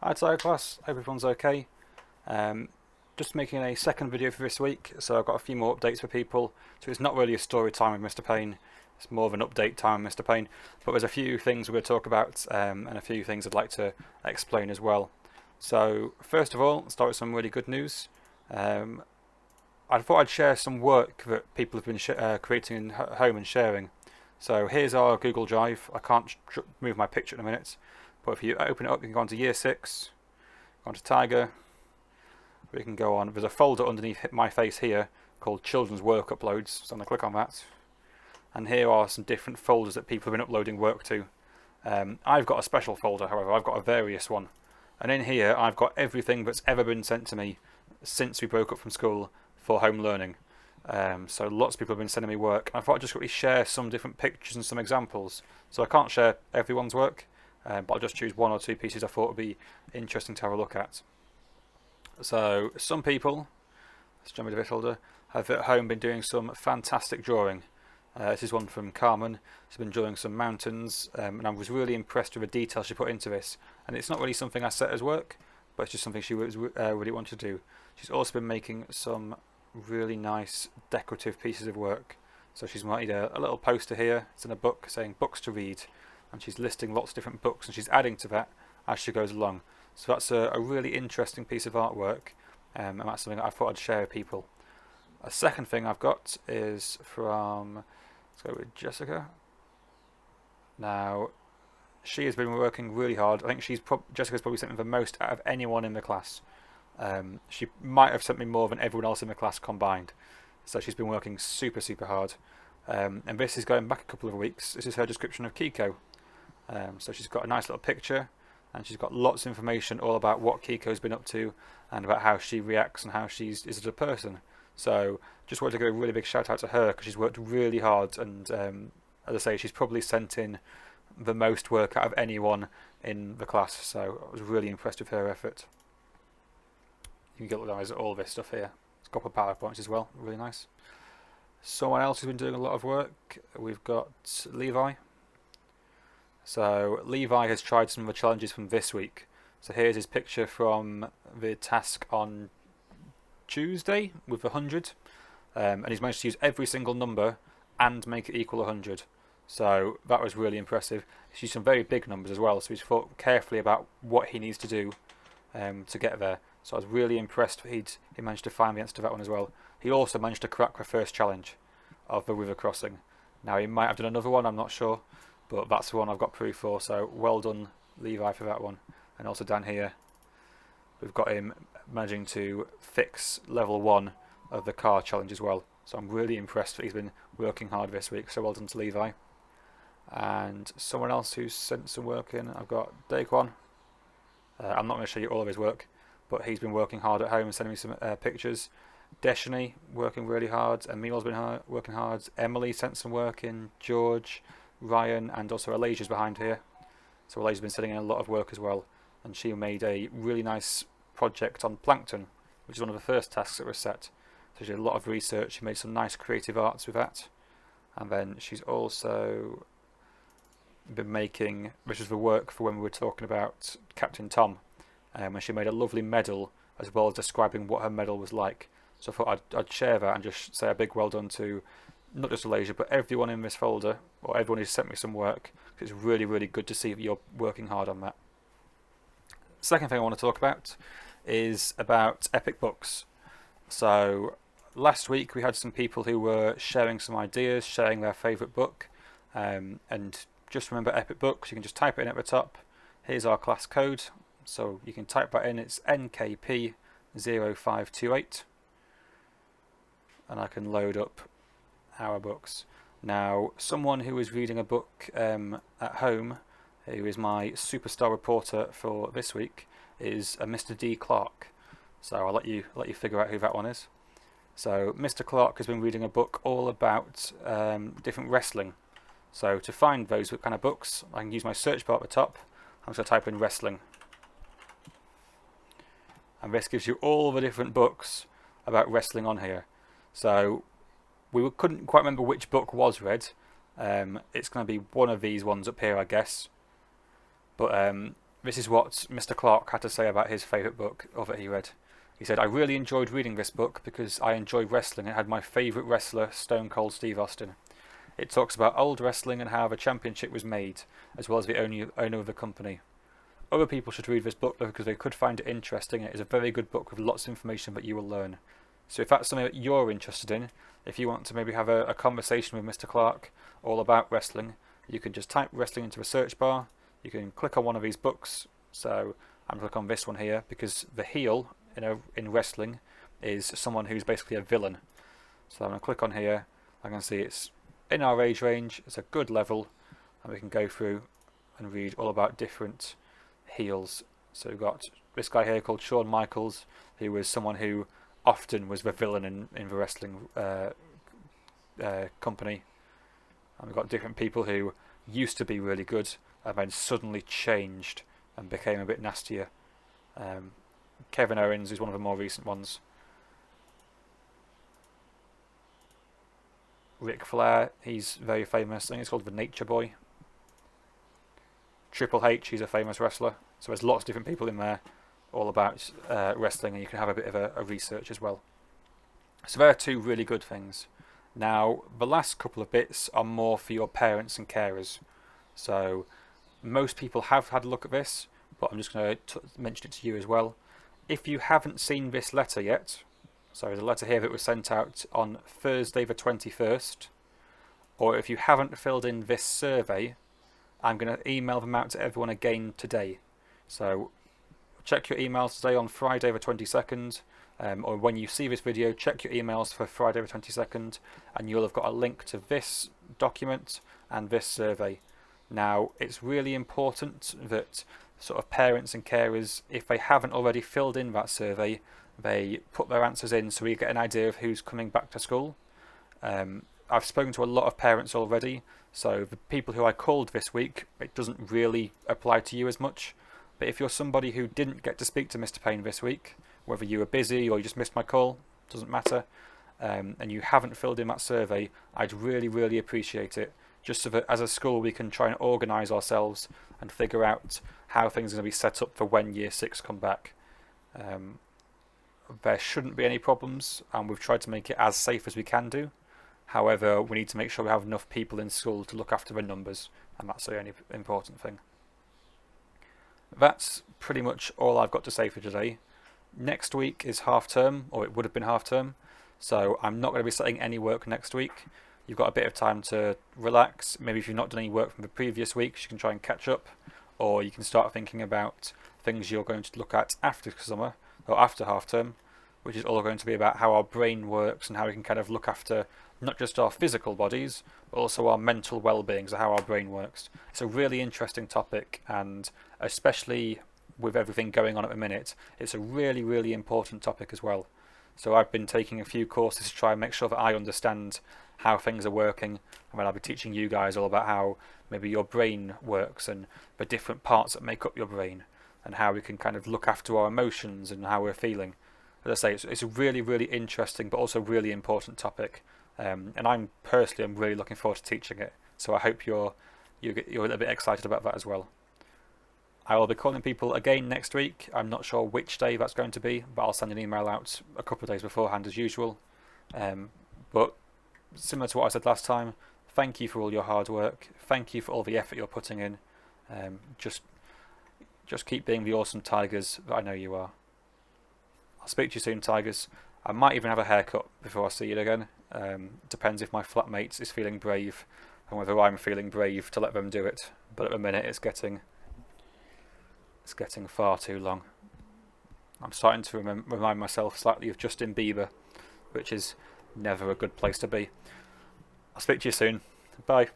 Hi Tyre class, hope everyone's okay. Um, just making a second video for this week, so I've got a few more updates for people. So it's not really a story time with Mr. Payne, it's more of an update time with Mr. Payne. But there's a few things we're going to talk about and a few things I'd like to explain as well. So first of all, start with some really good news. Um, I thought I'd share some work that people have been creating in home and sharing. So here's our Google Drive. I can't move my picture in a minute, but if you open it up, you can go on to Year 6, go on to Tiger. We can go on. There's a folder underneath my face here called Children's Work Uploads. So I'm going to click on that. And here are some different folders that people have been uploading work to. I've got a special folder, however. I've got a various one. And in here, I've got everything that's ever been sent to me since we broke up from school for home learning. So lots of people have been sending me work. I thought I'd just quickly share some different pictures and some examples. So I can't share everyone's work, but I'll just choose one or two pieces I thought would be interesting to have a look at. So some people, let's jump into this folder, have at home been doing some fantastic drawing. This is one from Carmen. She's been drawing some mountains, and I was really impressed with the detail she put into this. And it's not really something I set as work, but it's just something she really wanted to do. She's also been making some really nice decorative pieces of work. So she's made a little poster here. It's in a book saying books to read, and she's listing lots of different books, and she's adding to that as she goes along. So that's a really interesting piece of artwork, and that's something that I thought I'd share with people. A second thing I've got is from, let's go with Jessica. Now, she has been working really hard. I think Jessica's probably sent me the most out of anyone in the class. She might have sent me more than everyone else in the class combined. So she's been working super, super hard. And this is going back a couple of weeks. This is her description of Kiko. So she's got a nice little picture, and she's got lots of information all about what Kiko's been up to and about how she reacts and how she is as a person. So just wanted to give a really big shout out to her because she's worked really hard, and as I say, she's probably sent in the most work out of anyone in the class. So I was really impressed with her effort. You can get all this stuff here. It's got PowerPoints as well, really nice. Someone else who's been doing a lot of work, we've got Levi. So Levi has tried some of the challenges from this week. So here's his picture from the task on Tuesday with 100, and he's managed to use every single number and make it equal 100. So that was really impressive. He's used some very big numbers as well, so he's thought carefully about what he needs to do to get there. So I was really impressed that he managed to find the answer to that one as well. He also managed to crack the first challenge of the river crossing. Now he might have done another one, I'm not sure, but that's the one I've got proof for. So well done, Levi, for that one. And also down here, we've got him managing to fix level 1 of the car challenge as well. So I'm really impressed that he's been working hard this week. So well done to Levi. And someone else who's sent some work in, I've got Daquan. I'm not going to show you all of his work, but he's been working hard at home and sending me some pictures. Deshany working really hard. Emil's been working hard. Emily sent some work in. George, Ryan, and also Alasia's behind here. So Alasia's been sending in a lot of work as well, and she made a really nice project on plankton, which is one of the first tasks that were set. So she did a lot of research. She made some nice creative arts with that, and then she's also been making, which is the work for when we were talking about Captain Tom, and she made a lovely medal as well as describing what her medal was like. So I thought I'd share that and just say a big well done to not just Alasia, but everyone in this folder, or everyone who's sent me some work. It's really, really good to see that you're working hard on that. Second thing I want to talk about is about Epic Books. So last week we had some people who were sharing some ideas, sharing their favourite book, and just remember Epic Books. You can just type it in at the top. Here's our class code, so you can type that in. It's NKP0528, and I can load up our books. Now, someone who is reading a book at home, who is my superstar reporter for this week, is a Mr. D. Clark. So I'll let you figure out who that one is. So Mr. Clark has been reading a book all about different wrestling. So to find those kind of books, I can use my search bar at the top. I'm just going to type in wrestling, and this gives you all the different books about wrestling on here. So we couldn't quite remember which book was read. It's going to be one of these ones up here, I guess. But this is what Mr. Clark had to say about his favourite book of it he read. He said, "I really enjoyed reading this book because I enjoy wrestling and had my favourite wrestler, Stone Cold Steve Austin. It talks about old wrestling and how the championship was made, as well as the owner of the company. Other people should read this book though because they could find it interesting. It is a very good book with lots of information that you will learn." So if that's something that you're interested in, if you want to maybe have a conversation with Mr. Clark all about wrestling, you can just type wrestling into the search bar. You can click on one of these books. So I'm going to click on this one here because the heel in wrestling is someone who's basically a villain. So I'm going to click on here. I can see it's in our age range. It's a good level, and we can go through and read all about different heels. So we've got this guy here called Shawn Michaels, who was someone who often was the villain in the wrestling company. And we've got different people who used to be really good and then suddenly changed and became a bit nastier. Kevin Owens is one of the more recent ones. Ric Flair, he's very famous. I think it's called the Nature Boy. Triple H, he's a famous wrestler. So there's lots of different people in there all about wrestling, and you can have a bit of a research as well. So there are two really good things. Now, the last couple of bits are more for your parents and carers. So most people have had a look at this, but I'm just going to mention it to you as well. If you haven't seen this letter yet, so the letter here that was sent out on Thursday the 21st, or if you haven't filled in this survey, I'm going to email them out to everyone again today. So check your emails today on Friday the 22nd, or when you see this video, check your emails for Friday the 22nd, and you'll have got a link to this document and this survey. Now, it's really important that sort of parents and carers, if they haven't already filled in that survey, they put their answers in so we get an idea of who's coming back to school. I've spoken to a lot of parents already, so the people who I called this week, it doesn't really apply to you as much. But if you're somebody who didn't get to speak to Mr. Payne this week, whether you were busy or you just missed my call, doesn't matter, and you haven't filled in that survey, I'd really, really appreciate it, just so that as a school we can try and organise ourselves and figure out how things are going to be set up for when Year 6 come back. There shouldn't be any problems, and we've tried to make it as safe as we can do. However, we need to make sure we have enough people in school to look after the numbers, and that's the only important thing. That's pretty much all I've got to say for today. Next week is half term, or it would have been half term, so I'm not going to be setting any work next week. You've got a bit of time to relax. Maybe if you've not done any work from the previous weeks, you can try and catch up, or you can start thinking about things you're going to look at after summer, or after half term, which is all going to be about how our brain works and how we can kind of look after not just our physical bodies, but also our mental well-being, so how our brain works. It's a really interesting topic, and especially with everything going on at the minute, it's a really, really important topic as well. So I've been taking a few courses to try and make sure that I understand how things are working, and then I'll be teaching you guys all about how maybe your brain works and the different parts that make up your brain, and how we can kind of look after our emotions and how we're feeling. As I say, it's a really, really interesting but also really important topic, and I'm really looking forward to teaching it. So I hope you're a little bit excited about that as well. I will be calling people again next week. I'm not sure which day that's going to be, but I'll send an email out a couple of days beforehand as usual. But similar to what I said last time, thank you for all your hard work. Thank you for all the effort you're putting in. Just keep being the awesome Tigers that I know you are. I'll speak to you soon, Tigers. I might even have a haircut before I see you again. Depends if my flatmate is feeling brave and whether I'm feeling brave to let them do it. But at the minute it's getting far too long. I'm starting to remind myself slightly of Justin Bieber, which is never a good place to be. I'll speak to you soon. Bye.